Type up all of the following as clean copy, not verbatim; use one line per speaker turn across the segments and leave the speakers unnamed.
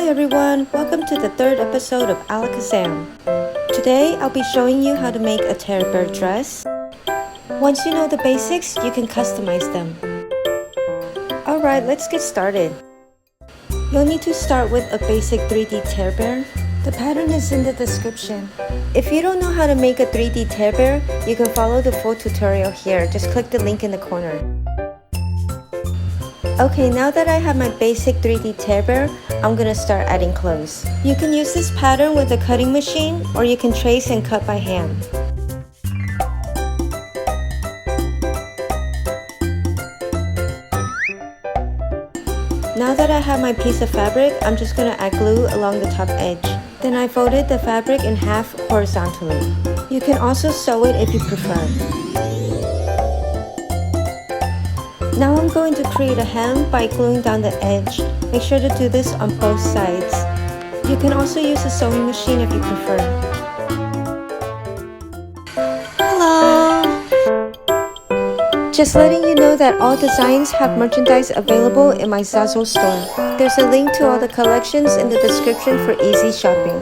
Hi everyone, welcome to the third episode of Alicazam. Today I'll be showing you how to make a teddy bear dress. Once you know the basics, you can customize them. Alright, let's get started. You'll need to start with a basic 3D teddy bear. The pattern is in the description. If you don't know how to make a 3D teddy bear, you can follow the full tutorial here. Just click the link in the corner. Okay, now that I have my basic 3D teddy bear, I'm gonna start adding clothes. You can use this pattern with a cutting machine, or you can trace and cut by hand. Now that I have my piece of fabric, I'm just gonna add glue along the top edge. Then I folded the fabric in half horizontally. You can also sew it if you prefer. Now I'm going to create a hem by gluing down the edge. Make sure to do this on both sides. You can also use a sewing machine if you prefer. Hello! Just letting you know that all designs have merchandise available in my Zazzle store. There's a link to all the collections in the description for easy shopping.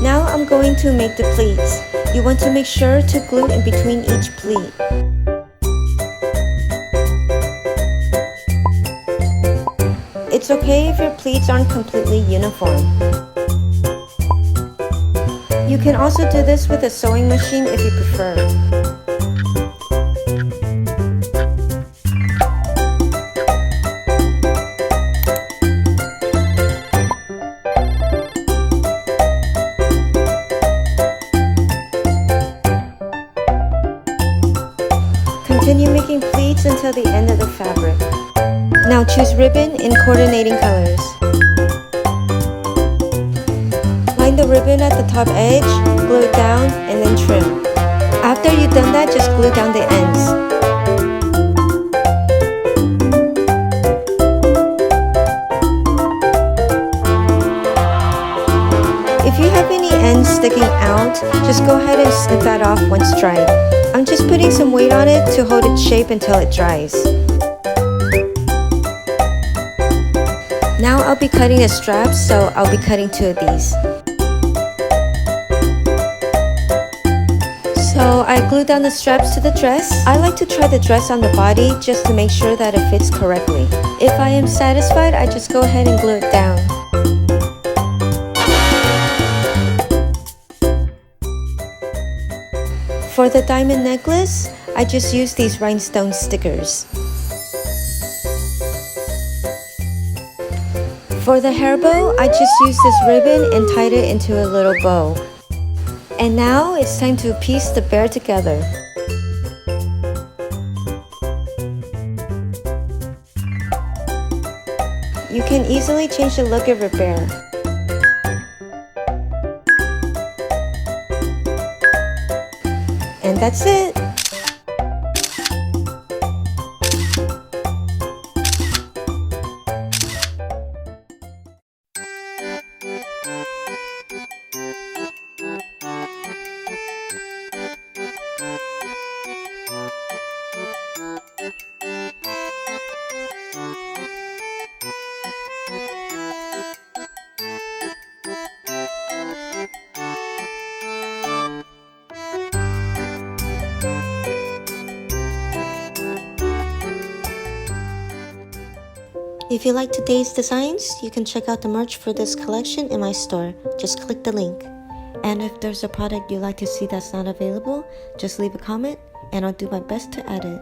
Now I'm going to make the pleats. You want to make sure to glue in between each pleat. It's okay if your pleats aren't completely uniform. You can also do this with a sewing machine if you prefer. Continue making pleats until the end of the fabric. Now choose ribbon in coordinating colors. Line the ribbon at the top edge, glue it down, and then trim. After you've done that, just glue down the ends. If you have any ends sticking out, just go ahead and snip that off once dried. I'm just putting some weight on it to hold its shape until it dries. Now I'll be cutting the straps, so I'll be cutting 2 of these. So I glued down the straps to the dress. I like to try the dress on the body just to make sure that it fits correctly. If I am satisfied, I just go ahead and glue it down. For the diamond necklace, I just used these rhinestone stickers. For the hair bow, I just used this ribbon and tied it into a little bow. And now it's time to piece the bear together. You can easily change the look of your bear. And that's it! If you like today's designs, you can check out the merch for this collection in my store. Just click the link. And if there's a product you'd like to see that's not available, just leave a comment and I'll do my best to add it.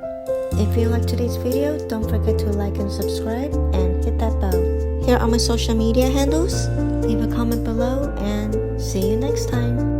If you like today's video, don't forget to like and subscribe and hit that bell. Here are my social media handles. Leave a comment below and see you next time.